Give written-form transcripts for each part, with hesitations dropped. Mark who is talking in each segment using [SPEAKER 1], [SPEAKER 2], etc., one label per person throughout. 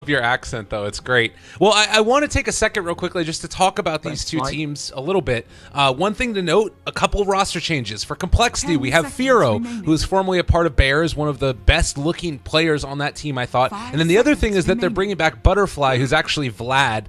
[SPEAKER 1] your accent, though. It's great. Well, I want to take a second real quickly just to talk about these two teams a little bit. One thing to note, a couple roster changes. For compLexity, we have Firo, who is formerly a part of Bears, one of the best-looking players on that team, I thought. And then the other thing is that they're bringing back Butterfly, who's actually Vlad,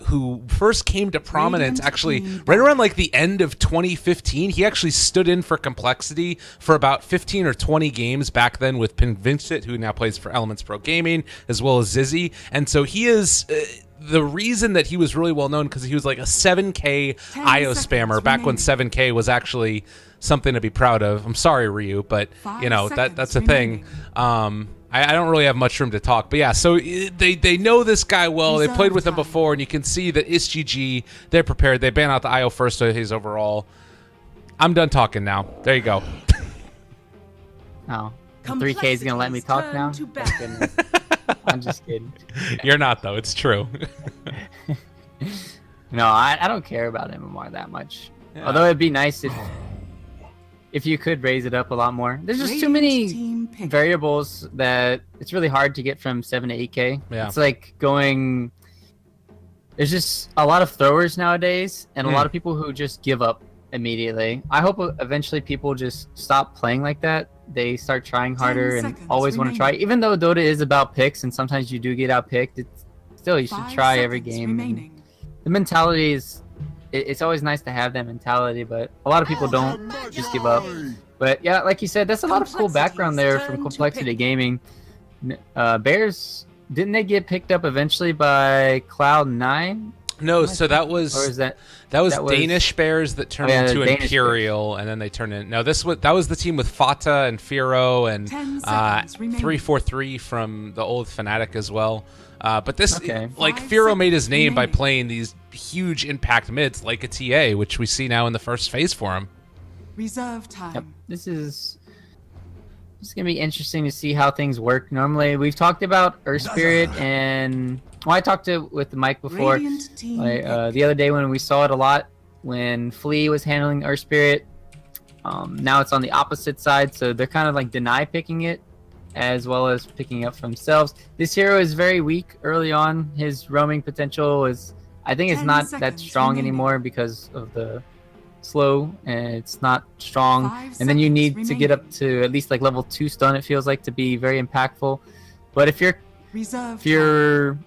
[SPEAKER 1] who first came to prominence actually right around like the end of 2015. He actually stood in for compLexity for about 15 or 20 games back then with Vincent, who now plays for Elements Pro Gaming, as well as Zizzy. And so he is the reason that he was really well known because he was like a 7K IO spammer back when 7K was actually something to be proud of. I'm sorry, Ryu, but you know that's a thing. I don't really have much room to talk, but yeah. So they know this guy well. They played with him before, and you can see that ISGG, they're prepared. They ban out the IO first, so he's overall. I'm done talking now. There you go.
[SPEAKER 2] Oh. 3K is gonna let me talk now? I'm just kidding.
[SPEAKER 1] You're not, though. It's true.
[SPEAKER 2] No, I don't care about MMR that much. Yeah. Although it'd be nice if you could raise it up a lot more. There's just too many variables that it's really hard to get from 7 to 8K. Yeah. It's like going... There's just a lot of throwers nowadays and a lot of people who just give up immediately. I hope eventually people just stop playing like that. They start trying harder and always want to try. Even though Dota is about picks and sometimes you do get outpicked, it's still you should try every game. The mentality is, it's always nice to have that mentality, but a lot of people don't just give up. But yeah, like you said, that's a lot of cool background there from compLexity Gaming. Bears, didn't they get picked up eventually by Cloud9?
[SPEAKER 1] No, so that was Danish Bears that turned into Imperial, and then they turned in. No, that was the team with Fata and Firo and 343 from the old Fnatic as well. But this, like Firo made his name by playing these huge impact mids like a TA, which we see now in the first phase for him.
[SPEAKER 3] Reserve time.
[SPEAKER 2] Yep. This is gonna be interesting to see how things work. Normally, we've talked about Earth Spirit and. Well, I talked with Mike before, the other day when we saw it a lot when Flea was handling Earth Spirit. Now it's on the opposite side, so they're kind of like deny picking it as well as picking up for themselves. This hero is very weak early on. His roaming potential is, I think it's not that strong anymore because of the slow, and it's not strong. And then you need to get up to at least like level 2 stun, it feels like, to be very impactful. But if you're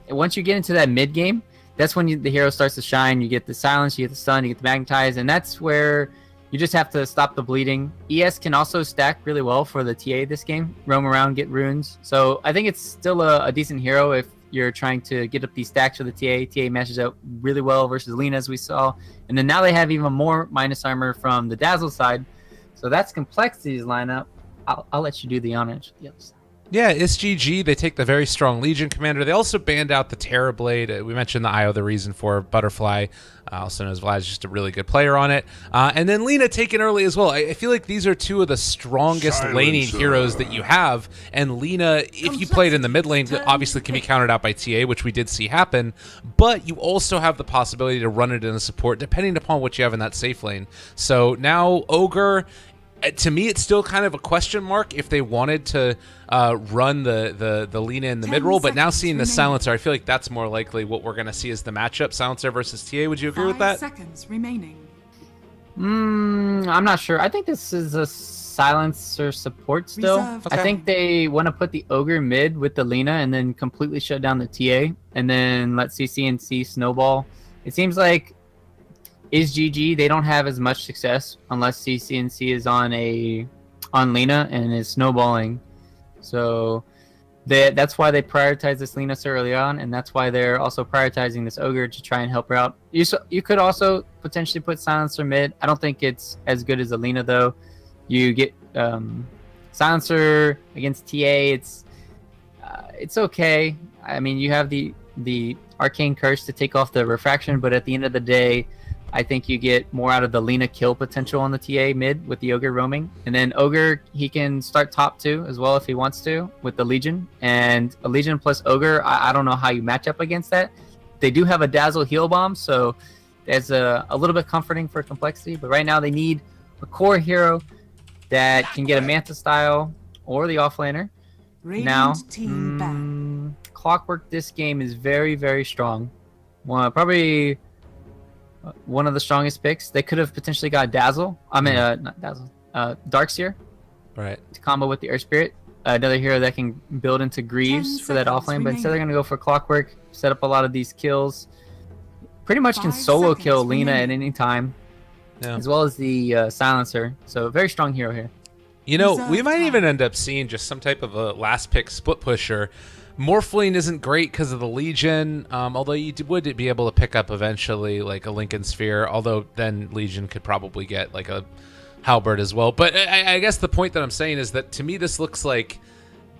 [SPEAKER 2] once you get into that mid game, that's when the hero starts to shine. You get the silence, you get the stun, you get the magnetize, and that's where you just have to stop the bleeding. ES can also stack really well for the TA this game, roam around, get runes. So I think it's still a decent hero if you're trying to get up these stacks for the TA. TA matches out really well versus Lina, as we saw. And then now they have even more minus armor from the Dazzle side. So that's compLexity's lineup. I'll let you do the honors. Yes.
[SPEAKER 1] Yeah, ISGG, they take the very strong Legion commander. They also banned out the Terrorblade. We mentioned the IO, the reason for Butterfly. Also known as Vlad, is just a really good player on it. And then Lina taken early as well. I feel like these are two of the strongest laning heroes that you have. And Lina, if you played in the mid lane, obviously can be countered out by TA, which we did see happen. But you also have the possibility to run it in a support, depending upon what you have in that safe lane. So now Ogre... To me, it's still kind of a question mark if they wanted to run the Lina in the mid role, but now seeing the Silencer, I feel like that's more likely what we're going to see as the matchup, Silencer versus TA. Would you agree with that?
[SPEAKER 3] 5 seconds remaining.
[SPEAKER 2] I'm not sure. I think this is a Silencer support still. I think they want to put the Ogre mid with the Lina and then completely shut down the TA and then let CCNC snowball. It seems like ISGG, they don't have as much success unless CCNC is on Lina and is snowballing. So that's why they prioritize this Lina so early on, and that's why they're also prioritizing this Ogre to try and help her out. You could also potentially put Silencer mid. I don't think it's as good as a Lina though. You get Silencer against TA. It's okay. I mean, you have the Arcane Curse to take off the refraction, but at the end of the day, I think you get more out of the Lina kill potential on the TA mid with the Ogre roaming. And then Ogre, he can start top 2 as well if he wants to with the Legion. And a Legion plus Ogre, I don't know how you match up against that. They do have a Dazzle heal bomb, so that's a little bit comforting for compLexity. But right now they need a core hero that can get a Manta style or the offlaner. Now, Clockwork this game is very, very strong. Probably one of the strongest picks. They could have potentially got Dazzle. I mean, not Dazzle. Darkseer.
[SPEAKER 1] Right.
[SPEAKER 2] To combo with the Earth Spirit. Another hero that can build into Greaves for that offlane. But instead they're going to go for Clockwork. Set up a lot of these kills. Pretty much can solo kill Lina at any time.
[SPEAKER 1] Yeah.
[SPEAKER 2] As well as the Silencer. So very strong hero here.
[SPEAKER 1] You know, we might even end up seeing just some type of a last pick split pusher. Morphling isn't great because of the Legion, although you would be able to pick up eventually like a Lincoln Sphere, although then Legion could probably get like a Halberd as well. But I guess the point that I'm saying is that to me this looks like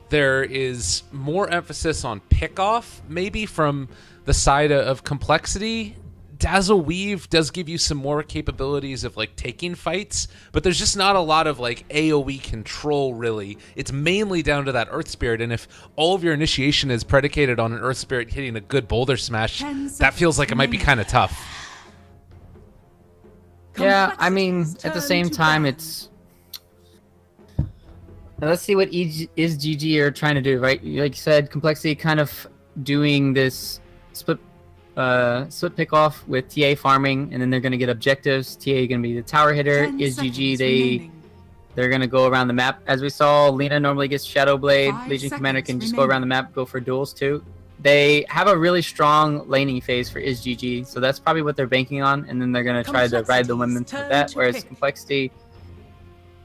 [SPEAKER 1] there is more emphasis on pick-off maybe from the side of complexity. Dazzle Weave does give you some more capabilities of like taking fights, but there's just not a lot of like AoE control really. It's mainly down to that Earth Spirit, and if all of your initiation is predicated on an Earth Spirit hitting a good boulder smash, that feels like it might be kind of tough.
[SPEAKER 2] Yeah, I mean, at the same time, it's... Now, let's see what ISGG are trying to do, right? Like you said, complexity kind of doing this split pick off with TA farming, and then they're going to get objectives. TA going to be the tower hitter. ISGG, they're going to go around the map. As we saw, Lina normally gets Shadow Blade. Legion Commander can just go around the map, go for duels too. They have a really strong laning phase for ISGG, so that's probably what they're banking on, and then they're going to try to ride the limit with that. Whereas complexity,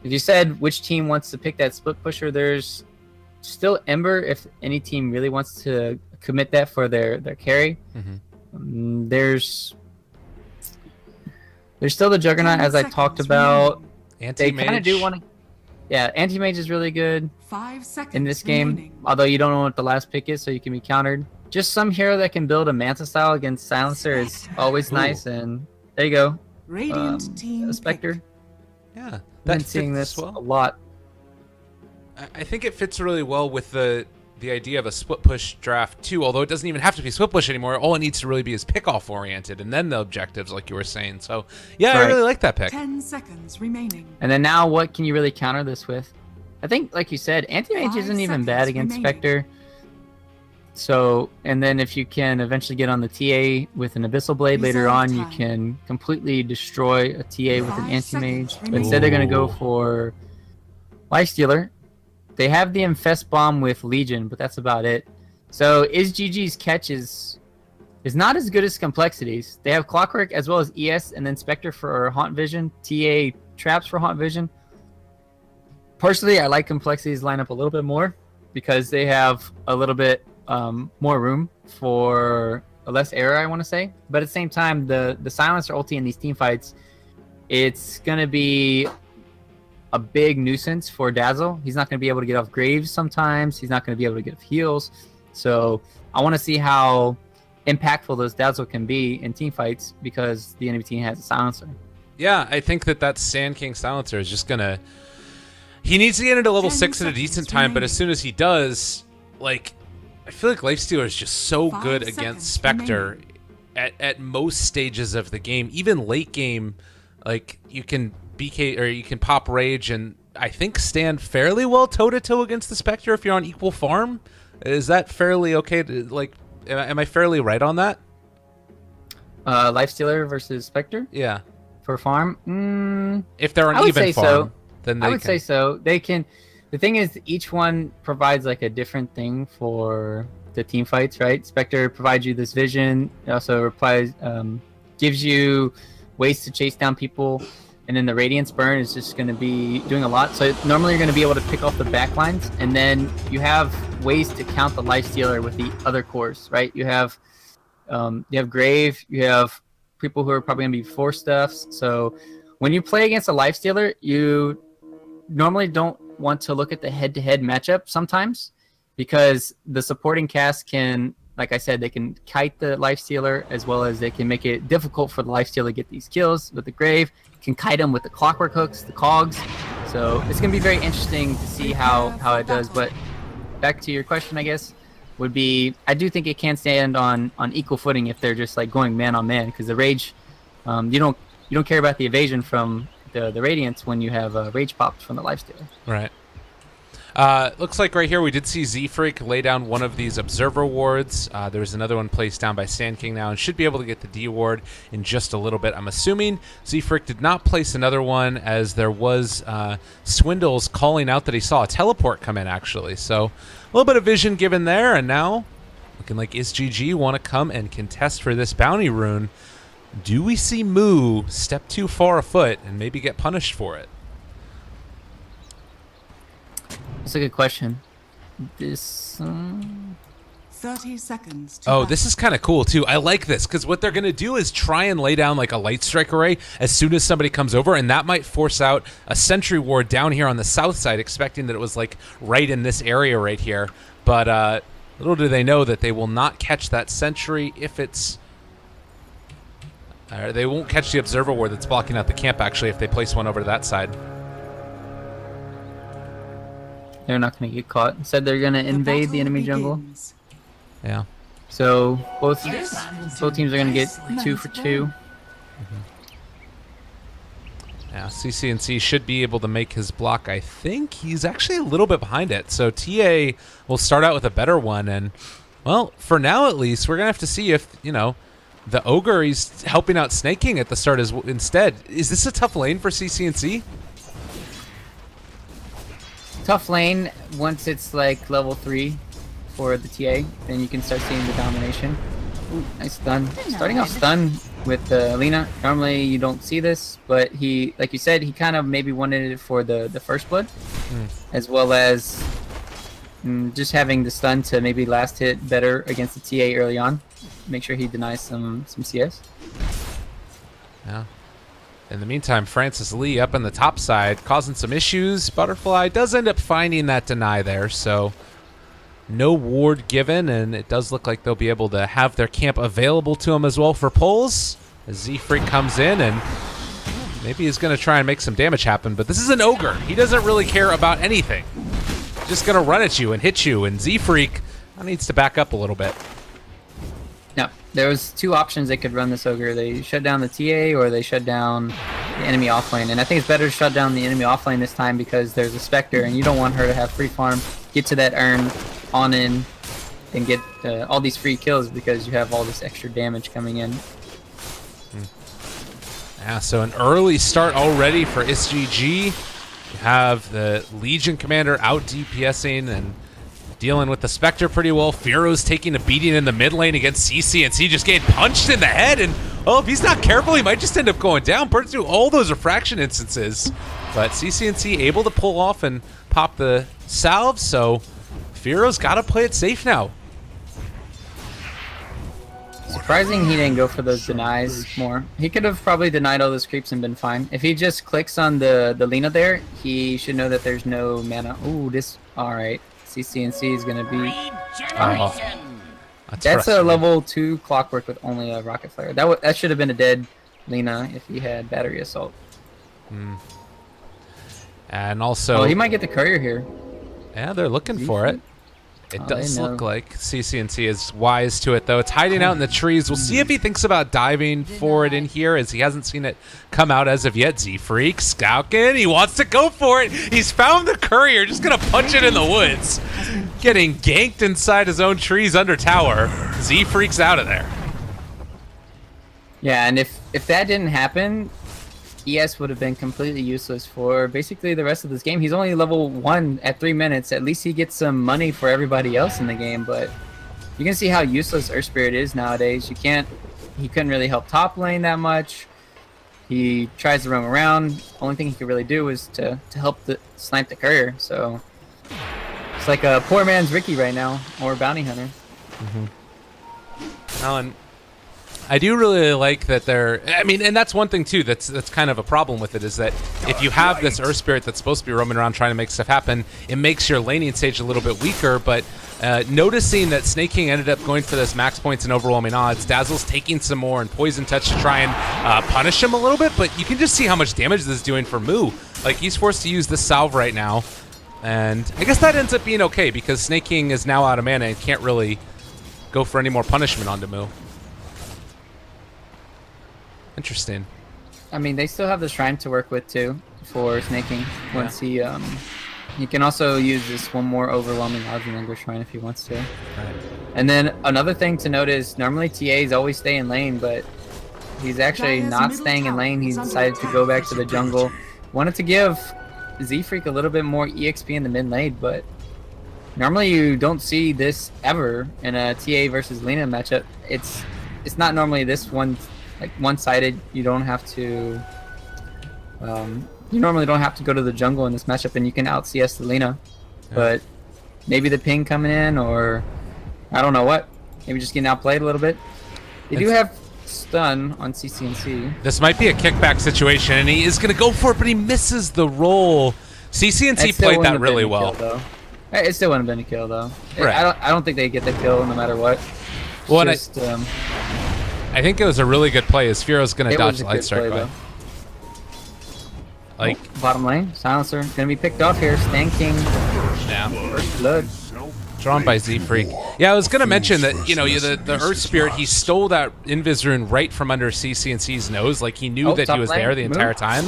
[SPEAKER 2] if you said which team wants to pick that split pusher, there's still Ember if any team really wants to commit that for their carry. There's still the Juggernaut, as I talked about. They kind of do want to... Yeah, Anti-Mage is really good
[SPEAKER 3] 5 seconds
[SPEAKER 2] in this game,
[SPEAKER 3] remaining.
[SPEAKER 2] although you don't know what the last pick is, so you can be countered. Just some hero that can build a Manta style against Silencer is always nice, and there you go.
[SPEAKER 3] Radiant team
[SPEAKER 2] a Spectre.
[SPEAKER 1] Yeah,
[SPEAKER 2] I've
[SPEAKER 1] that
[SPEAKER 2] been seeing
[SPEAKER 1] fits
[SPEAKER 2] this
[SPEAKER 1] well.
[SPEAKER 2] a lot.
[SPEAKER 1] I think it fits really well with the idea of a split push draft too, although it doesn't even have to be split push anymore. All it needs to really be is pick off oriented and then the objectives like you were saying. So yeah, I really like that pick.
[SPEAKER 3] 10 seconds remaining.
[SPEAKER 2] And then now what can you really counter this with? I think, like you said, Anti-Mage
[SPEAKER 3] 5
[SPEAKER 2] isn't even
[SPEAKER 3] seconds
[SPEAKER 2] bad against
[SPEAKER 3] remaining.
[SPEAKER 2] Spectre. So, and then if you can eventually get on the TA with an Abyssal Blade later
[SPEAKER 3] Reserve
[SPEAKER 2] on, you
[SPEAKER 3] time.
[SPEAKER 2] can completely destroy a TA with an
[SPEAKER 3] 5
[SPEAKER 2] Anti-Mage.
[SPEAKER 3] seconds
[SPEAKER 2] But instead they're going to go
[SPEAKER 1] remaining.
[SPEAKER 2] for Lifestealer. They have the Infest Bomb with Legion, but that's about it. So ISGG's catch is not as good as Complexity's. They have Clockwork as well as ES, and then Spectre for Haunt Vision, TA Traps for Haunt Vision. Personally, I like Complexity's lineup a little bit more because they have a little bit more room for a less error, I want to say. But at the same time, the Silencer ulti in these team fights, it's going to be a big nuisance for Dazzle. He's not going to be able to get off Graves sometimes. He's not going to be able to get off heals. So I want to see how impactful those Dazzle can be in team fights because the enemy team has a Silencer.
[SPEAKER 1] Yeah, I think that Sand King Silencer is just going to... He needs to get into level 6 at a decent time, but as soon as he does, like, I feel like Lifestealer is just so
[SPEAKER 3] 5
[SPEAKER 1] good
[SPEAKER 3] seconds
[SPEAKER 1] against Spectre at most stages of the game. Even late game, like, you can BK or you can pop Rage and I think stand fairly well toe-to-toe against the Spectre if you're on equal farm. Is that fairly okay? Like, am I fairly right on that?
[SPEAKER 2] Lifestealer versus Spectre
[SPEAKER 1] Yeah.
[SPEAKER 2] for farm?
[SPEAKER 1] If they're
[SPEAKER 2] I
[SPEAKER 1] on
[SPEAKER 2] would
[SPEAKER 1] even
[SPEAKER 2] say
[SPEAKER 1] farm,
[SPEAKER 2] so.
[SPEAKER 1] then they
[SPEAKER 2] I would
[SPEAKER 1] can.
[SPEAKER 2] say so. They can. The thing is, each one provides like a different thing for the team fights, right? Spectre provides you this vision. It also gives you ways to chase down people, and then the Radiance Burn is just going to be doing a lot. So normally you're going to be able to pick off the backlines, and then you have ways to count the Lifestealer with the other cores, right? You have Grave, you have people who are probably going to be force stuffs. So when you play against a Lifestealer, you normally don't want to look at the head-to-head matchup sometimes because the supporting cast can, like I said, they can kite the Lifestealer as well as they can make it difficult for the Lifestealer to get these kills with the Grave. Can kite them with the Clockwork hooks, the cogs. So it's going to be very interesting to see how it does. But back to your question, I guess, would be I do think it can stand on equal footing if they're just like going man on man because the Rage, you don't care about the evasion from the Radiance when you have Rage pops from the Lifestealer.
[SPEAKER 1] Right. Looks like right here we did see Z-Freak lay down one of these observer wards. There's another one placed down by Sand King now and should be able to get the D ward in just a little bit. I'm assuming Z-Freak did not place another one as there was Swindles calling out that he saw a teleport come in actually. So a little bit of vision given there, and now looking like ISGG want to come and contest for this bounty rune. Do we see Moo step too far afoot and maybe get punished for it?
[SPEAKER 2] That's a good question. This
[SPEAKER 3] 30 seconds. To
[SPEAKER 1] Oh,
[SPEAKER 3] battle.
[SPEAKER 1] this is kind of cool too. I like this because what they're going to do is try and lay down like a light strike array as soon as somebody comes over, and that might force out a sentry ward down here on the south side, expecting that it was like right in this area right here. But little do they know that they will not catch that sentry if it's... they won't catch the observer ward that's blocking out the camp actually if they place one over to that side.
[SPEAKER 2] they're not going to get caught. Instead, they're going to invade the enemy jungle.
[SPEAKER 3] begins.
[SPEAKER 1] Yeah.
[SPEAKER 2] So both teams are going to get 2 for 2.
[SPEAKER 1] Yeah, CCNC should be able to make his block. I think he's actually a little bit behind it. So TA will start out with a better one. And, well, for now at least, we're going to have to see if, you know, the Ogre, he's helping out Snake King at the start instead. Is this a tough lane for CCNC?
[SPEAKER 2] Tough lane once it's like level 3 for the TA, then you can start seeing the domination. Ooh, nice stun. Starting off stun with Lina. Normally you don't see this, but he, like you said, he kind of maybe wanted it for the first blood, as well as just having the stun to maybe last hit better against the TA early on. Make sure he denies some CS.
[SPEAKER 1] Yeah. In the meantime, Francis Lee up on the top side, causing some issues. Butterfly does end up finding that deny there, so no ward given, and it does look like they'll be able to have their camp available to him as well for pulls. As Z-Freak comes in, and maybe he's going to try and make some damage happen, but this is an Ogre. He doesn't really care about anything. Just going to run at you and hit you, and Z-Freak needs to back up a little bit.
[SPEAKER 2] No, there was 2 options they could run this Ogre. They shut down the TA or they shut down the enemy offlane. And I think it's better to shut down the enemy offlane this time because there's a Spectre and you don't want her to have free farm, get to that urn on in, and get all these free kills because you have all this extra damage coming in.
[SPEAKER 1] Yeah, so an early start already for SGG. You have the Legion commander out DPSing and dealing with the Spectre pretty well. Firo's taking a beating in the mid lane against CCNC, just getting punched in the head, and oh, if he's not careful, he might just end up going down. Burns through all those refraction instances, but CCNC able to pull off and pop the salve, so Firo's got to play it safe now.
[SPEAKER 2] Surprising he didn't go for those denies more. He could have probably denied all those creeps and been fine. If he just clicks on the Lina there, he should know that there's no mana. Ooh, this, alright. CCNC is going to be... That's a level 2 clockwork with only a rocket flare. That should have been a dead Lina if he had battery assault.
[SPEAKER 1] And also...
[SPEAKER 2] Oh, he might get the courier here.
[SPEAKER 1] Yeah, they're looking for it. It does look like CCNC is wise to it, though. It's hiding out in the trees. We'll see if he thinks about diving for it in here, as he hasn't seen it come out as of yet. Z-Freak, Scoukin, he wants to go for it. He's found the courier, just going to punch it in the woods. Getting ganked inside his own trees under tower. Z-Freak's out of there.
[SPEAKER 2] Yeah, and if that didn't happen, ES would have been completely useless for basically the rest of this game. He's only level 1 at 3 minutes. At least he gets some money for everybody else in the game, but you can see how useless Earth Spirit is nowadays. He couldn't really help top lane that much. He tries to roam around. Only thing he could really do is to help snipe the courier. So it's like a poor man's Ricky right now, or Bounty Hunter.
[SPEAKER 1] And I do really like that they're... I mean, and that's one thing, too, that's kind of a problem with it, is that if you have this Earth Spirit that's supposed to be roaming around trying to make stuff happen, it makes your laning stage a little bit weaker, but noticing that Snake King ended up going for this max points and overwhelming odds, Dazzle's taking some more and Poison Touch to try and punish him a little bit, but you can just see how much damage this is doing for Moo. Like, he's forced to use this salve right now, and I guess that ends up being okay, because Snake King is now out of mana and can't really go for any more punishment onto Moo. Interesting.
[SPEAKER 2] I mean, they still have the Shrine to work with, too, for Snake King once he He can also use this one more overwhelming odds and Anger Shrine if he wants to.
[SPEAKER 1] Right.
[SPEAKER 2] And then another thing to note is normally TAs always stay in lane, but he's actually not staying in lane. He decided to go back to the jungle. Wanted to give Z-Freak a little bit more EXP in the mid lane, but normally you don't see this ever in a TA versus Lina matchup. It's not normally this one-sided. You don't have to. You normally don't have to go to the jungle in this matchup, and you can out CS the Lina. Yeah. But maybe the ping coming in, or I don't know what. Maybe just getting outplayed a little bit. They do have stun on CCNC.
[SPEAKER 1] This might be a kickback situation, and he is going to go for it, but he misses the roll. CCNC played that really well.
[SPEAKER 2] It still wouldn't have been a kill, though.
[SPEAKER 1] Right.
[SPEAKER 2] I don't think they get the kill no matter what.
[SPEAKER 1] Well, just, I think it was a really good play. As Firo's going to dodge the light strike by.
[SPEAKER 2] Like bottom lane, Silencer gonna be picked off here. Stanking.
[SPEAKER 1] Yeah.
[SPEAKER 2] First blood.
[SPEAKER 1] Drawn by Z-Freak. Yeah, I was gonna mention that the Earth Spirit, he stole that Invis rune right from under CCNC's nose. Like he knew that he was there the entire time,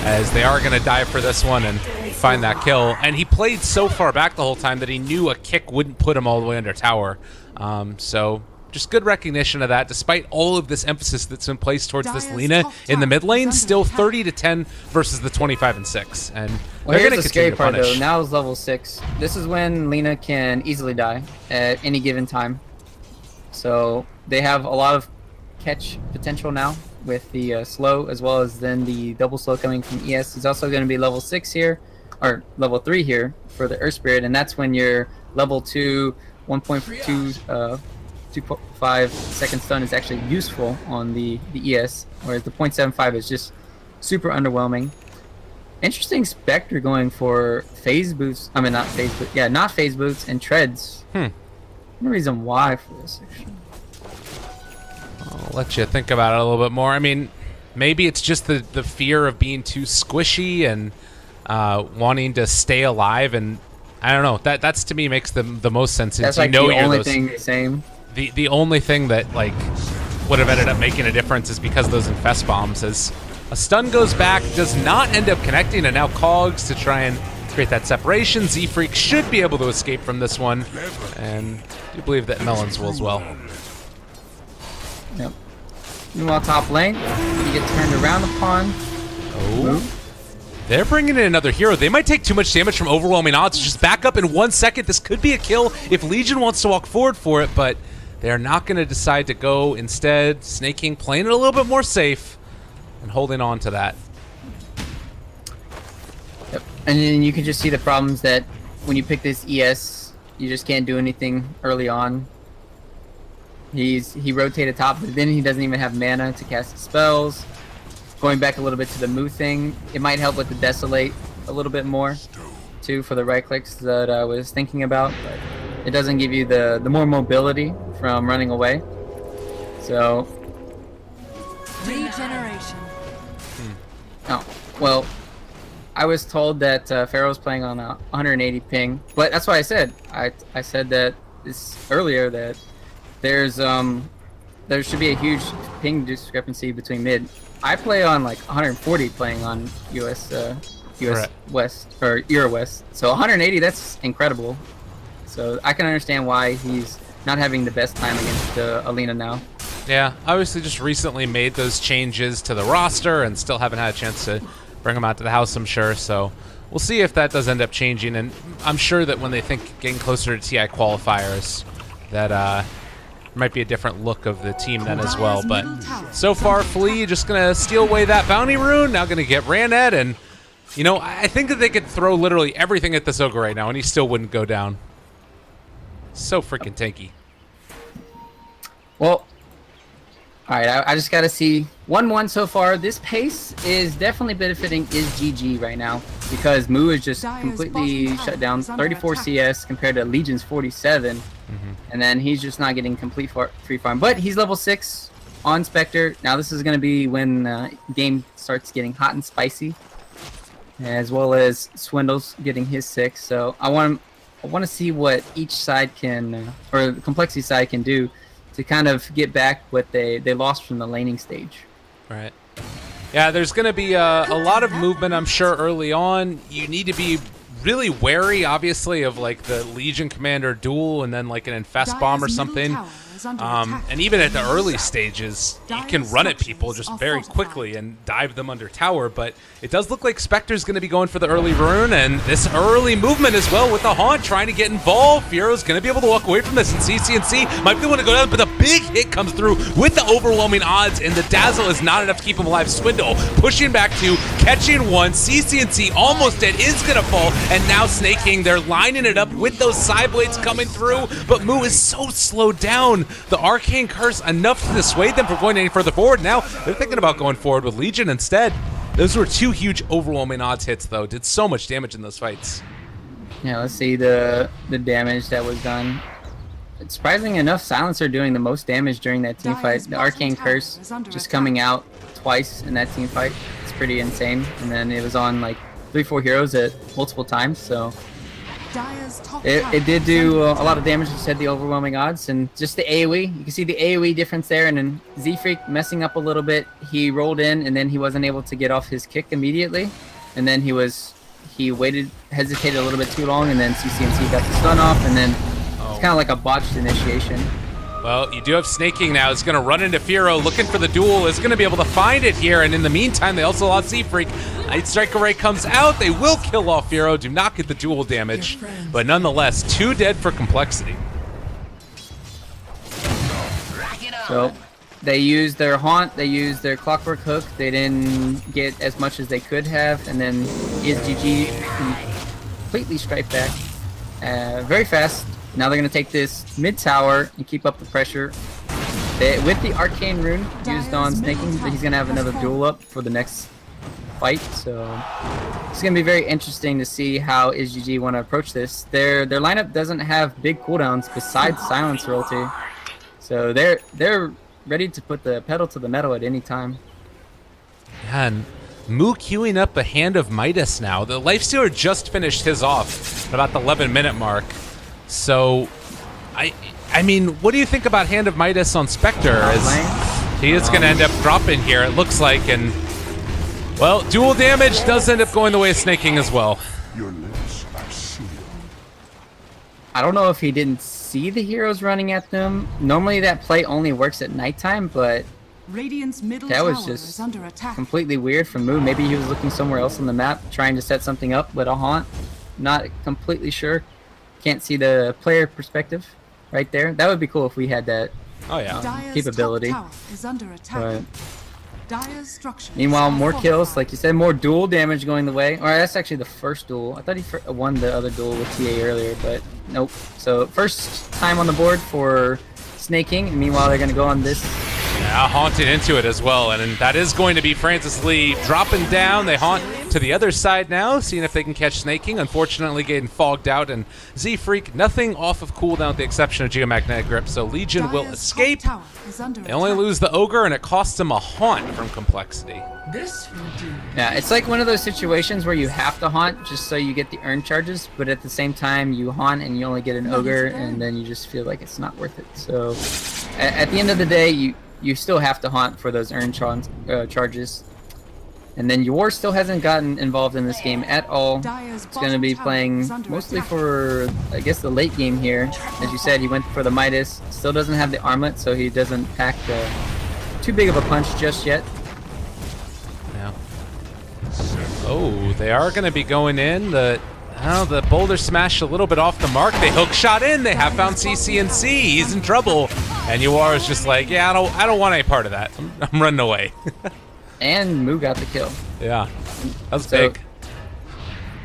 [SPEAKER 1] as they are gonna dive for this one and find that kill. And he played so far back the whole time that he knew a kick wouldn't put him all the way under tower. So just good recognition of that, despite all of this emphasis that's been placed towards this Lina in the mid lane. Still 30-10 versus the 25-6, and they're going to continue to punish.
[SPEAKER 2] Though, now is level 6. This is when Lina can easily die at any given time. So they have a lot of catch potential now with the slow, as well as then the double slow coming from ES. He's also going to be level 6 here, or level 3 here for the Earth Spirit, and that's when your level 2, 1.2. 2.5 second stun is actually useful on the ES, whereas the 0.75 is just super underwhelming. Interesting Spectre going for phase boots. I mean, not phase boots. Yeah, not phase boots and treads. No reason why for this section.
[SPEAKER 1] I'll let you think about it a little bit more. I mean, maybe it's just the fear of being too squishy and wanting to stay alive, and I don't know. That's to me makes the most sense.
[SPEAKER 2] That's like the only thing the same.
[SPEAKER 1] The only thing that like would have ended up making a difference is because of those infest bombs. As a stun goes back, does not end up connecting, and now Cogs to try and create that separation. Z-Freak should be able to escape from this one, and I do believe that Melons will as well.
[SPEAKER 2] Yep. Meanwhile, top lane, you get turned around upon.
[SPEAKER 1] Oh. They're bringing in another hero. They might take too much damage from overwhelming odds. Just back up in 1 second. This could be a kill if Legion wants to walk forward for it, but they're not going to decide to go. Instead, Snake playing it a little bit more safe and holding on to that.
[SPEAKER 2] Yep. And then you can just see the problems that when you pick this ES, you just can't do anything early on. He rotated top, but then he doesn't even have mana to cast spells. Going back a little bit to the move thing, it might help with the Desolate a little bit more, too, for the right clicks that I was thinking about. But it doesn't give you the more mobility from running away. So.
[SPEAKER 3] Regeneration.
[SPEAKER 2] Oh, well, I was told that Pharaoh's playing on a 180 ping, but that's what I said. I said that earlier that there should be a huge ping discrepancy between mid. I play on like 140 playing on US right. West or Euro West. So 180, that's incredible. So I can understand why he's not having the best time against Alina now.
[SPEAKER 1] Yeah, obviously just recently made those changes to the roster and still haven't had a chance to bring him out to the house, I'm sure. So we'll see if that does end up changing. And I'm sure that when they think getting closer to TI qualifiers, that might be a different look of the team then as well. But so far, Flea just going to steal away that bounty rune. Now going to get ran at. And, you know, I think that they could throw literally everything at this Ogre right now, and he still wouldn't go down. So freaking tanky.
[SPEAKER 2] Well, all right, I just got to see 1-1 so far. This pace is definitely benefiting GG right now because Moo is just completely shut down. 34 CS compared to Legion's 47. And then he's just not getting complete free farm. But he's level 6 on Spectre. Now this is going to be when game starts getting hot and spicy. As well as Swindle's getting his 6. So I want to see what each side can, or the complexity side can do to kind of get back what they lost from the laning stage.
[SPEAKER 1] Right. Yeah, there's going to be a lot of movement, I'm sure, early on. You need to be really wary, obviously, of like the Legion Commander duel and then like an Infest Bomb or something. And even at the early stages, you can run at people just very quickly and dive them under tower, but it does look like Spectre's going to be going for the early rune, and this early movement as well with the Haunt trying to get involved. Firo's going to be able to walk away from this, and CCNC might be the one to go down, but the big hit comes through with the overwhelming odds, and the Dazzle is not enough to keep him alive. Swindle pushing back 2, catching 1, CCNC almost dead, is going to fall, and now Snake King, they're lining it up with those side blades coming through, but Moo is so slowed down. The Arcane Curse enough to dissuade them from going any further forward. Now they're thinking about going forward with Legion instead. Those were 2 huge overwhelming odds hits though. Did so much damage in those fights.
[SPEAKER 2] Yeah, let's see the damage that was done. Surprisingly enough, Silencer doing the most damage during that team fight. The Arcane Curse just coming out twice in that team fight. It's pretty insane. And then it was on like 3-4 heroes at multiple times, so it did do a lot of damage. Just had the overwhelming odds, and just the AoE. You can see the AoE difference there, and then Z-Freak messing up a little bit. He rolled in, and then he wasn't able to get off his kick immediately, and then he hesitated a little bit too long, and then CCNC got the stun off, and then it's kind of like a botched initiation.
[SPEAKER 1] Well, you do have Snake King now. It's going to run into Firo, looking for the duel. Is going to be able to find it here, and in the meantime, they also lost Z-Freak. Night Striker Ray comes out. They will kill off Firo. Do not get the duel damage, but nonetheless, 2 dead for compLexity.
[SPEAKER 2] So they used their Haunt, they used their Clockwork Hook. They didn't get as much as they could have, and then ESGG completely strike back very fast. Now they're going to take this mid tower and keep up the pressure. With the Arcane Rune used on Snake King, he's going to have another duel up for the next fight. So it's going to be very interesting to see how ESGG want to approach this. Their lineup doesn't have big cooldowns besides Silencer ulti. So they're ready to put the pedal to the metal at any time.
[SPEAKER 1] Yeah, and Moo queuing up a Hand of Midas now. The Lifestealer just finished his off at about the 11-minute mark. So, I mean, what do you think about Hand of Midas on Spectre? As he is going to end up dropping here, it looks like, and well, dual damage does end up going the way of Snake King as well.
[SPEAKER 4] Your lips are sealed.
[SPEAKER 2] I don't know if he didn't see the heroes running at them. Normally that play only works at nighttime, but that was just completely weird from Moo. Maybe he was looking somewhere else on the map, trying to set something up with a Haunt. Not completely sure. Can't see the player perspective right there. That would be cool if we had that capability. But meanwhile, more kills, like you said, more duel damage going the way. Or that's actually the first duel. I thought he won the other duel with TA earlier, but nope. So first time on the board for Snake King. And meanwhile, they're going to go on this.
[SPEAKER 1] Yeah, Haunted into it as well, and that is going to be Francis Lee dropping down. They Haunt to the other side now, seeing if they can catch Snake King. Unfortunately, getting fogged out, and Z-Freak, nothing off of cooldown with the exception of Geomagnetic Grip, so Legion will escape. They only lose the Ogre, and it costs them a Haunt from compLexity.
[SPEAKER 2] Yeah, it's like one of those situations where you have to Haunt just so you get the earn charges, but at the same time, you Haunt and you only get an Ogre, and then you just feel like it's not worth it. So at the end of the day, you still have to Haunt for those earn charges. And then Yor still hasn't gotten involved in this game at all. It's going to be playing mostly for, I guess, the late game here. As you said, he went for the Midas. Still doesn't have the armlet, so he doesn't pack too big of a punch just yet.
[SPEAKER 1] Yeah. Oh, they are going to be going in. The boulder smashed a little bit off the mark. They hook shot in. They have found CCNC. He's in trouble. And Yor is just like, yeah, I don't want any part of that. I'm running away.
[SPEAKER 2] And Moo got the kill.
[SPEAKER 1] Yeah, that was big.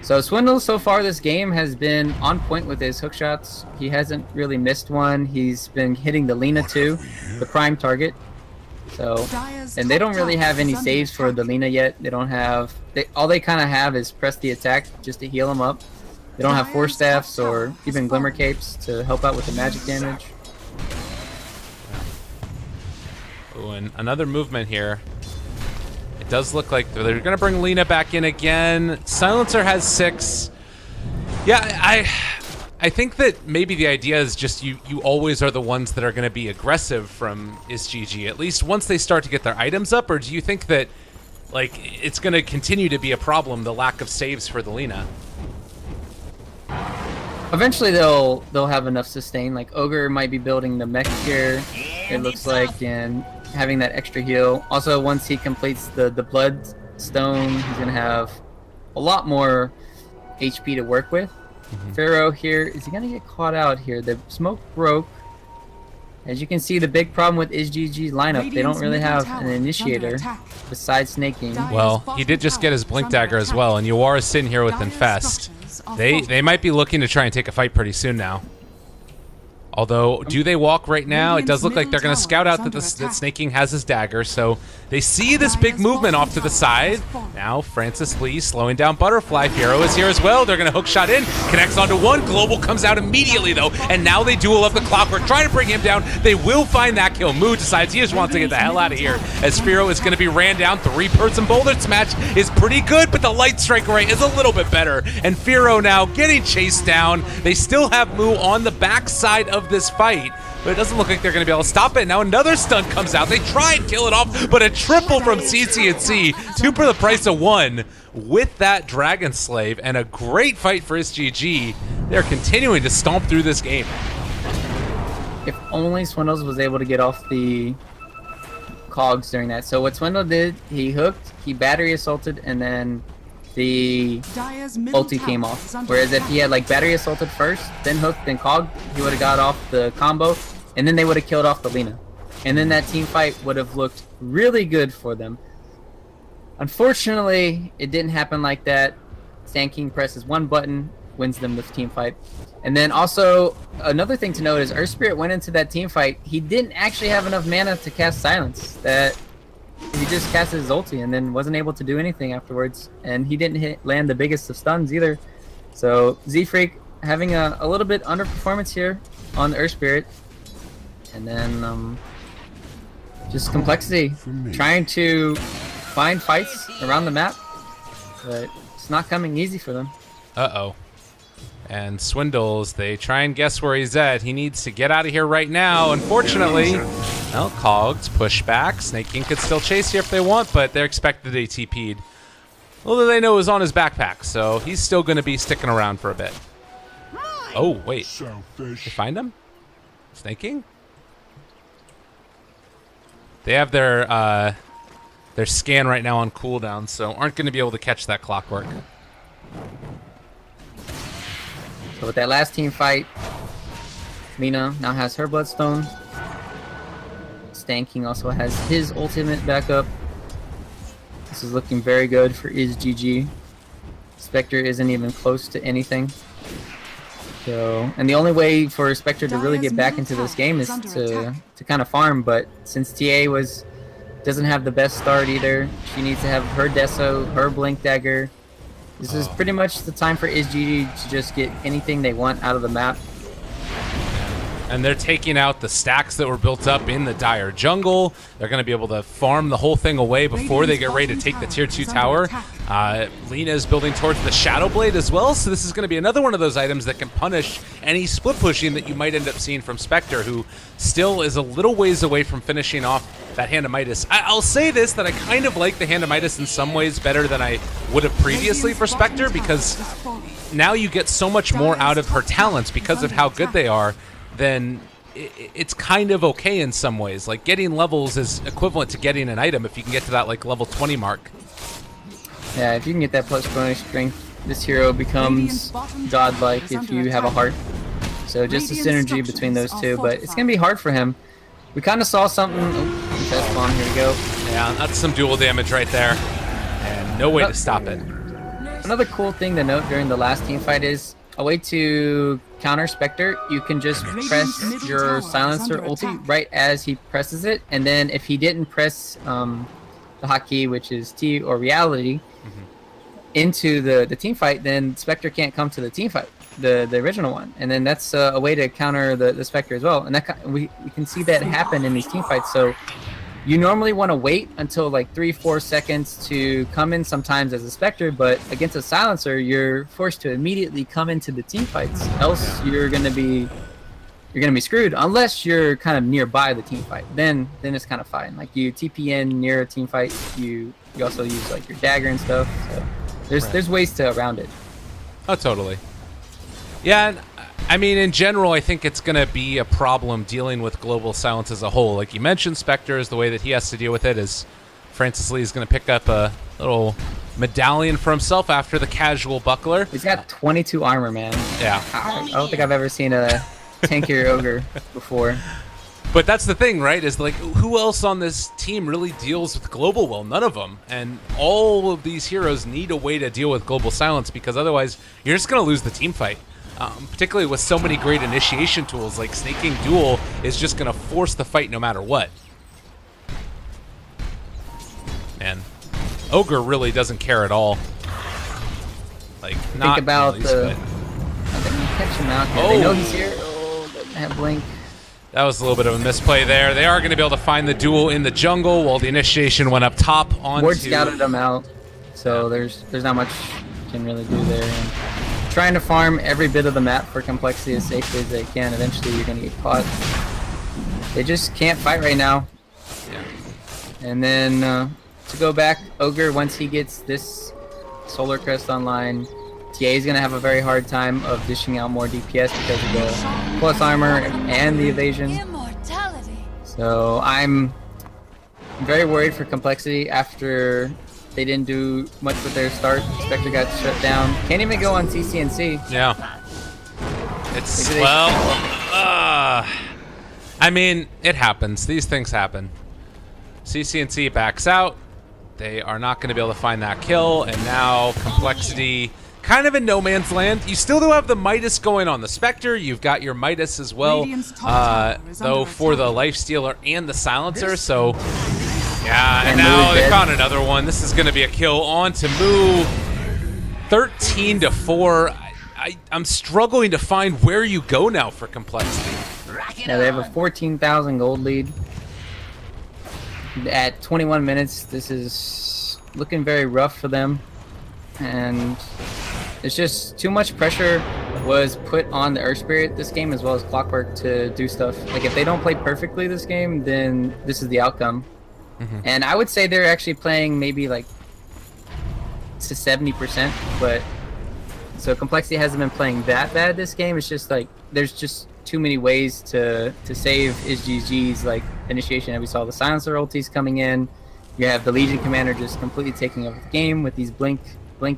[SPEAKER 2] So Swindle so far this game has been on point with his hook shots. He hasn't really missed one. He's been hitting the Lina too, the prime target. So, and they don't really have any saves for the Lina yet. They don't have. All they kind of have is press the attack just to heal him up. They don't have Force Staffs or even Glimmer Capes to help out with the magic damage.
[SPEAKER 1] Oh, and another movement here. It does look like they're going to bring Lina back in again. Silencer has 6. Yeah, I think that maybe the idea is just you always are the ones that are going to be aggressive from ESGG, at least once they start to get their items up, or do you think that like it's going to continue to be a problem, the lack of saves for the Lina?
[SPEAKER 2] Eventually they'll have enough sustain. Like Ogre might be building the mech here, it looks like, and having that extra heal. Also, once he completes the blood stone, he's gonna have a lot more HP to work with. Pharaoh here, is he gonna get caught out here? The smoke broke. As you can see, the big problem with SGG's lineup, they don't really have an initiator besides snaking.
[SPEAKER 1] Well, he did just get his blink dagger as well, and Yuara's sitting here with Infest. They might be looking to try and take a fight pretty soon now. Although, do they walk right now? It does look like they're going to scout out that that Snaking has his dagger, so they see this big movement off to the side. Now, Francis Lee slowing down Butterfly. Fiero is here as well. They're going to hook shot in. Connects onto one. Global comes out immediately, though, and now they duel up the Clockwork, trying to bring him down. They will find that kill. Moo decides he just wants to get the hell out of here, as Fiero is going to be ran down. Three-person boulder smash is pretty good, but the light strike rate is a little bit better, and Fiero now getting chased down. They still have Moo on the backside of this fight, but it doesn't look like they're going to be able to stop it. Now another stun comes out. They try and kill it off, but a triple from CC&C, 2 for the price of 1 with that Dragon Slave, and a great fight for SGG. They're continuing to stomp through this game.
[SPEAKER 2] If only Swindles was able to get off the cogs during that. So what Swindle did, he hooked, he battery assaulted, and then the ulti came off. Whereas if he had like battery assaulted first, then hooked, then cog, he would have got off the combo, and then they would have killed off the Lina. And then that team fight would have looked really good for them. Unfortunately, it didn't happen like that. Sand King presses one button, wins them the team fight. And then also, another thing to note is Earth Spirit went into that team fight. He didn't actually have enough mana to cast Silence. That he just cast his ulti and then wasn't able to do anything afterwards. And he didn't land the biggest of stuns either. So Z-Freak having a little bit underperformance here on the Earth Spirit. And then just complexity, trying to find fights around the map. But it's not coming easy for them.
[SPEAKER 1] Uh-oh. And Swindles, they try and guess where he's at. He needs to get out of here right now. Unfortunately, well, Cogs push back. Snake King could still chase here if they want, but they're expected to TP'd. Although they know it was on his backpack, so he's still going to be sticking around for a bit. Oh, wait. They find him? Snake King? They have their scan right now on cooldown, so aren't going to be able to catch that Clockwork.
[SPEAKER 2] So with that last team fight, Lina now has her Bloodstone. Stan King also has his ultimate backup. This is looking very good for IzGG. Spectre isn't even close to anything. So, and the only way for Spectre to really get back into this game is to kind of farm, but since TA doesn't have the best start either, she needs to have her Deso, her Blink Dagger. This is pretty much the time for IzGG to just get anything they want out of the map.
[SPEAKER 1] And they're taking out the stacks that were built up in the Dire Jungle. They're going to be able to farm the whole thing away before they get ready to take the Tier 2 tower. Lina is building towards the Shadow Blade as well, so this is going to be another one of those items that can punish any split pushing that you might end up seeing from Spectre, who still is a little ways away from finishing off that Hand of Midas. I'll say this, that I kind of like the Hand of Midas in some ways better than I would have previously for Spectre, because now you get so much more out of her talents because of how good they are. Then it's kind of okay in some ways. Like, getting levels is equivalent to getting an item if you can get to that like level 20 mark.
[SPEAKER 2] Yeah, if you can get that plus bonus strength, this hero becomes godlike if you have a heart. So just the synergy between those two, but it's gonna be hard for him. We kind of saw something. Oh, test bomb, here we go.
[SPEAKER 1] Yeah, that's some dual damage right there, and no way to stop it.
[SPEAKER 2] Another cool thing to note during the last team fight is a way to counter Spectre. You can just press your silencer ulti right as he presses it, and then if he didn't press the hotkey, which is T or reality, into the team fight, then Spectre can't come to the team fight, the original one, and then that's a way to counter the Spectre as well. And that we can see that happen in these team fights. So you normally want to wait until like 3-4 seconds to come in sometimes as a Spectre, but against a silencer, you're forced to immediately come into the team fights. Else you're gonna be screwed unless you're kind of nearby the team fight. Then it's kind of fine. Like, you TP in near a team fight, you also use like your dagger and stuff. So there's ways to around it.
[SPEAKER 1] Oh, totally. Yeah, and I mean, in general, I think it's going to be a problem dealing with global silence as a whole. Like you mentioned, Spectre is the way that he has to deal with it is Francis Lee is going to pick up a little medallion for himself after the casual buckler.
[SPEAKER 2] He's got 22 armor, man.
[SPEAKER 1] Yeah.
[SPEAKER 2] I don't think I've ever seen a tankier ogre before.
[SPEAKER 1] But that's the thing, right? Is like, who else on this team really deals with global well? None of them. And all of these heroes need a way to deal with global silence because otherwise you're just going to lose the team fight. Particularly with so many great initiation tools, like Snaking Duel is just going to force the fight no matter what. And Ogre really doesn't care at all. Like, not
[SPEAKER 2] Think about
[SPEAKER 1] least,
[SPEAKER 2] the... Catch him out here. They know he's here. Oh, doesn't have blink.
[SPEAKER 1] that was a little bit of a misplay there. They are going to be able to find the duel in the jungle while the initiation went up top onto...
[SPEAKER 2] Ward scouted them out, so there's not much you can really do there. And trying to farm every bit of the map for complexity as safely as they can. Eventually, you're going to get caught. They just can't fight right now.
[SPEAKER 1] Yeah.
[SPEAKER 2] And then to go back, Ogre, once he gets this Solar Crest online, TA is going to have a very hard time of dishing out more DPS because of the plus armor and the evasion.
[SPEAKER 5] Immortality.
[SPEAKER 2] So I'm very worried for complexity after they didn't do much with their start. Spectre got shut down. Can't even go on CCNC.
[SPEAKER 1] Yeah. It's, well, I mean, it happens. These things happen. CCNC backs out. They are not going to be able to find that kill, and now complexity kind of in no man's land. You still do have the Midas going on the Spectre. You've got your Midas as well, though for the Lifestealer and the Silencer, so... Yeah, and now they found another one. This is going to be a kill on to Moo. 13-4. I'm struggling to find where you go now for complexity.
[SPEAKER 2] Yeah, they have a 14,000 gold lead. At 21 minutes, this is looking very rough for them. And it's just too much pressure was put on the Earth Spirit this game as well as Clockwork to do stuff. Like, if they don't play perfectly this game, then this is the outcome. And I would say they're actually playing maybe like to 70%, but so complexity hasn't been playing that bad this game. It's just like there's just too many ways to save IsGG's like initiation. And we saw the silencer ultis coming in. You have the Legion commander just completely taking over the game with these blink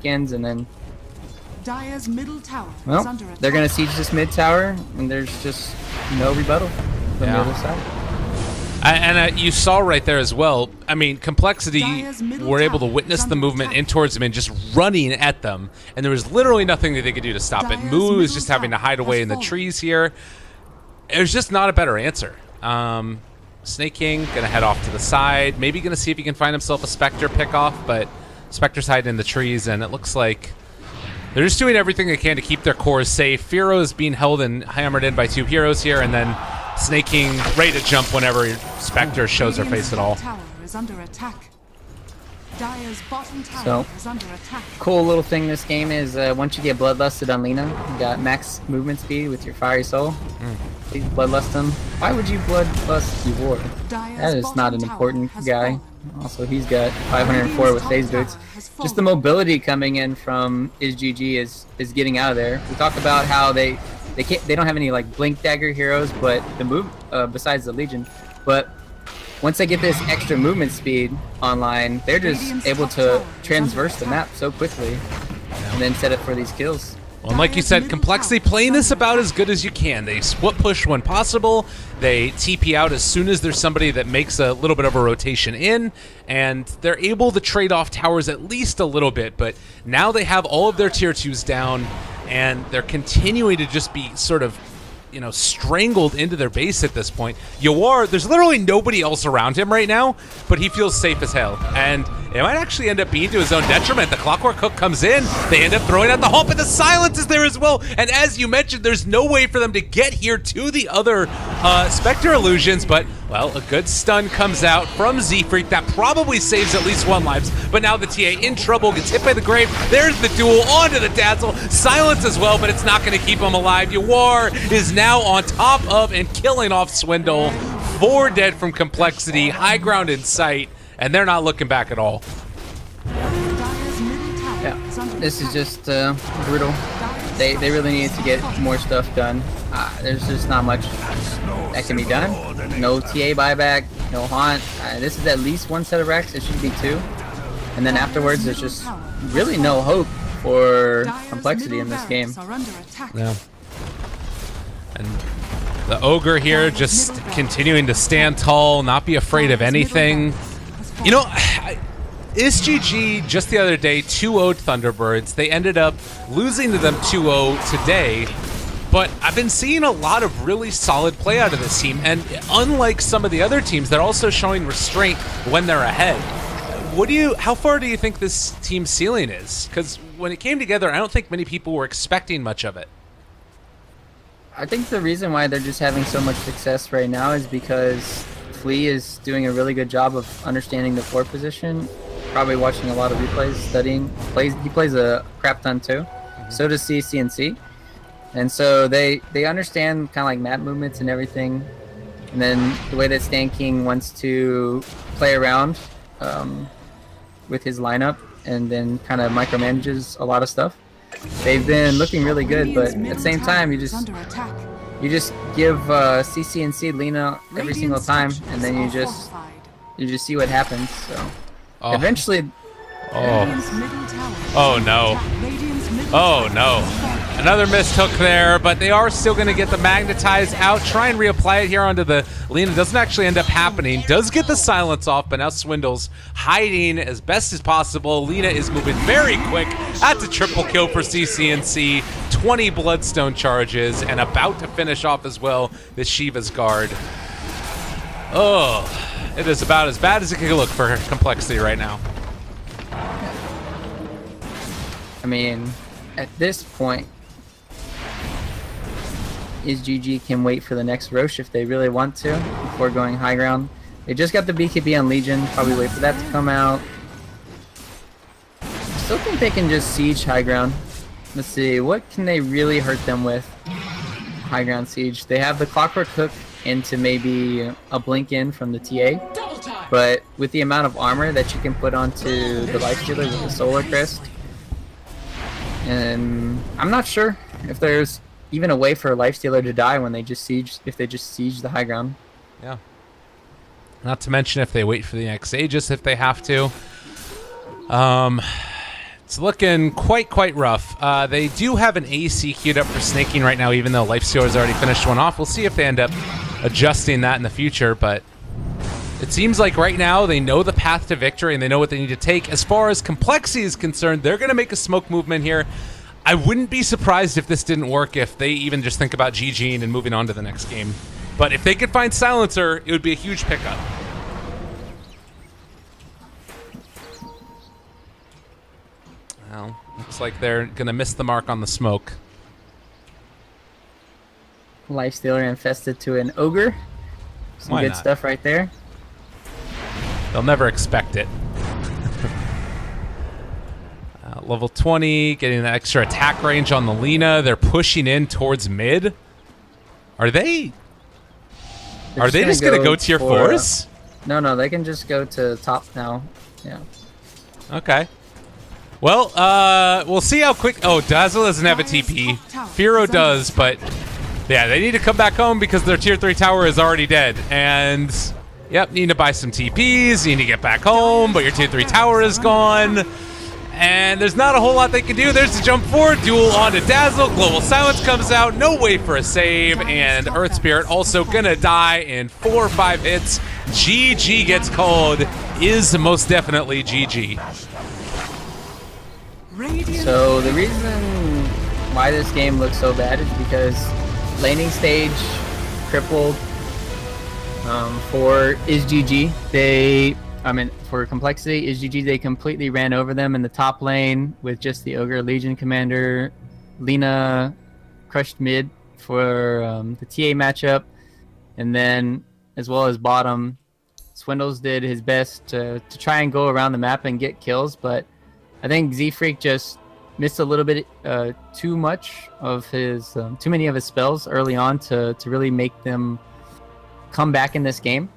[SPEAKER 2] ends, and then
[SPEAKER 3] Dire's middle tower is
[SPEAKER 2] well,
[SPEAKER 3] under attack.
[SPEAKER 2] they're gonna siege this mid tower, and there's just no rebuttal from the other side.
[SPEAKER 1] And you saw right there as well, I mean, complexity were able to witness the movement in towards them and just running at them, and there was literally nothing that they could do to stop it. Moo is just having to hide away in the trees here. There's just not a better answer. Snake King gonna head off to the side, maybe gonna see if he can find himself a Spectre pickoff, but Spectre's hiding in the trees, and it looks like they're just doing everything they can to keep their cores safe. Firo is being held and hammered in by two heroes here, and then Snake King ready to jump whenever Spectre shows her face at all.
[SPEAKER 3] Tower is under attack. Dire's bottom tower
[SPEAKER 2] So,
[SPEAKER 3] is under attack.
[SPEAKER 2] cool little thing this game is once you get Bloodlusted on Lina, you got max movement speed with your Fiery Soul. Please Bloodlust him. Why would you Bloodlust your ward? That is not an important guy. Also, he's got 504 with phase boots. Just the mobility coming in from IsGG is getting out of there. We talked about how they don't have any like blink dagger heroes, but the move besides the Legion. But once they get this extra movement speed online, they're just able to transverse the map so quickly and then set it for these kills.
[SPEAKER 1] Well, and like you said, complexity playing this about as good as you can. They split push when possible. They TP out as soon as there's somebody that makes a little bit of a rotation in, and they're able to trade off towers at least a little bit. But now they have all of their tier 2s down, and they're continuing to just be sort of, you know, strangled into their base at this point. Yawar, there's literally nobody else around him right now, but he feels safe as hell. And it might actually end up being to his own detriment. The Clockwork Hook comes in, they end up throwing out the hump, and the silence is there as well. And as you mentioned, there's no way for them to get here to the other Spectre illusions, but, well, a good stun comes out from Z-Freak. That probably saves at least one lives, but now the TA in trouble, gets hit by the Grave. There's the duel onto the Dazzle. Silence as well, but it's not going to keep him alive. Yawar is now on top of and killing off Swindle. 4 dead from complexity, high ground in sight, and they're not looking back at all.
[SPEAKER 3] Dire's middle tower
[SPEAKER 2] Yeah,
[SPEAKER 3] is under
[SPEAKER 2] this is
[SPEAKER 3] attack.
[SPEAKER 2] just brutal.
[SPEAKER 3] Dire's
[SPEAKER 2] They really needed to get more stuff done. There's just not much that can be done. No TA buyback, no haunt. This is at least one set of Rex. It should be 2. And then afterwards, there's just really no hope for complexity in this game.
[SPEAKER 1] Yeah. And the Ogre here just continuing to stand tall, not be afraid of anything. You know, ISGG just the other day 2-0'd Thunderbirds. They ended up losing to them 2-0 today. But I've been seeing a lot of really solid play out of this team. And unlike some of the other teams, they're also showing restraint when they're ahead. How far do you think this team's ceiling is? Because when it came together, I don't think many people were expecting much of it.
[SPEAKER 2] I think the reason why they're just having so much success right now is because Flea is doing a really good job of understanding the 4 position, probably watching a lot of replays, studying. He plays a crap ton too. So does CCNC. And so they understand kind of like map movements and everything. And then the way that Stan King wants to play around with his lineup and then kind of micromanages a lot of stuff. They've been looking really good, but at the same time, you just give CCNC Lina every single time, and then you just see what happens. So eventually,
[SPEAKER 1] oh no, oh no. Another mishook there, but they are still going to get the Magnetize out. Try and reapply it here onto the Lina. Doesn't actually end up happening. Does get the silence off, but now Swindle's hiding as best as possible. Lina is moving very quick. That's a triple kill for CCNC. 20 Bloodstone charges, and about to finish off as well the Shiva's Guard. Oh, it is about as bad as it can look for complexity right now.
[SPEAKER 2] I mean, at this point, ISGG can wait for the next Roche if they really want to before going high ground. They just got the BKB on Legion, probably wait for that to come out. Still think they can just siege high ground. Let's see, what can they really hurt them with? High ground siege. They have the Clockwork Hook into maybe a blink in from the TA, but with the amount of armor that you can put onto the Lifestealer with the Solar Crest, and I'm not sure if there's even a way for a Lifestealer to die when they just siege, if they just siege the high ground.
[SPEAKER 1] Yeah. Not to mention if they wait for the next Aegis if they have to. It's looking quite rough. They do have an AC queued up for snaking right now, even though Lifestealer's already finished one off. We'll see if they end up adjusting that in the future, but it seems like right now they know the path to victory and they know what they need to take. As far as complexity is concerned, they're going to make a smoke movement here. I wouldn't be surprised if this didn't work, if they even just think about GGing and moving on to the next game. But if they could find Silencer, it would be a huge pickup. Well, looks like they're going to miss the mark on the smoke.
[SPEAKER 2] Lifestealer infested to an Ogre. Some
[SPEAKER 1] Why
[SPEAKER 2] good
[SPEAKER 1] not?
[SPEAKER 2] stuff right there.
[SPEAKER 1] They'll never expect it. Level 20, getting the extra attack range on the Lina. They're pushing in towards mid. Are they just going to go tier 4s?
[SPEAKER 2] No, they can just go to top now. Yeah.
[SPEAKER 1] Okay. Well, we'll see how quick... Oh, Dazzle doesn't have a TP. Firo does, but... Yeah, they need to come back home because their tier 3 tower is already dead. And... Yep, need to buy some TPs, you need to get back home, but your tier 3 tower is gone. And there's not a whole lot they can do. There's the jump forward, duel onto Dazzle, Global Silence comes out, no way for a save, and Earth Spirit also gonna die in 4 or 5 hits. GG gets called, is most definitely GG.
[SPEAKER 2] So the reason why this game looks so bad is because laning stage crippled for ISGG. For complexity, ISGG, they completely ran over them in the top lane with just the Ogre Legion Commander. Lina crushed mid for the TA matchup, and then as well as bottom, Swindles did his best to try and go around the map and get kills, but I think Z-Freak just missed a little bit too much of his, too many of his spells early on to really make them come back in this game.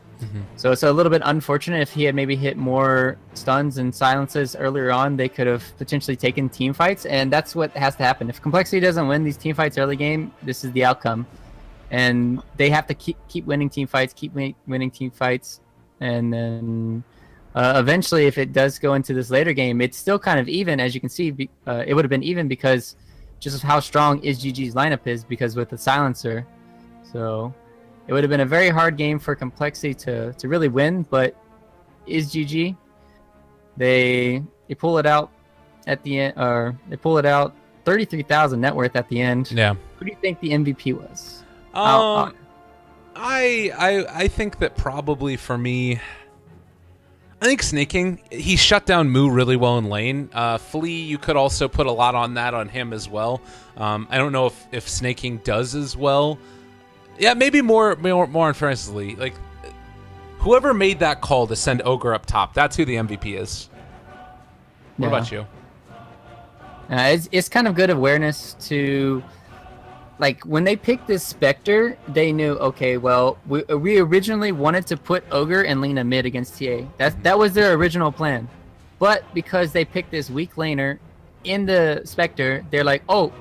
[SPEAKER 2] So it's a little bit unfortunate. If he had maybe hit more stuns and silences earlier on, they could have potentially taken team fights, and that's what has to happen. If complexity doesn't win these team fights early game, this is the outcome, and they have to keep winning team fights, winning team fights, and then eventually, if it does go into this later game, it's still kind of even. As you can see, it would have been even because just of how strong IsGG's lineup is, because with the silencer. So it would have been a very hard game for complexity to really win, but IsGG, they pull it out at the end, or they pull it out 33,000 net worth at the end.
[SPEAKER 1] Yeah.
[SPEAKER 2] Who do you think the MVP was?
[SPEAKER 1] I think that probably for me, I think Snaking, he shut down Moo really well in lane. Flea, you could also put a lot on that on him as well. I don't know if Snaking does as well. Yeah, maybe more on Francis. Like, whoever made that call to send Ogre up top, that's who the MVP is. What about you?
[SPEAKER 2] It's kind of good awareness to, like, when they picked this Spectre, they knew, okay, well, we originally wanted to put Ogre and Lina mid against TA. That was their original plan. But because they picked this weak laner in the Spectre, they're like, oh,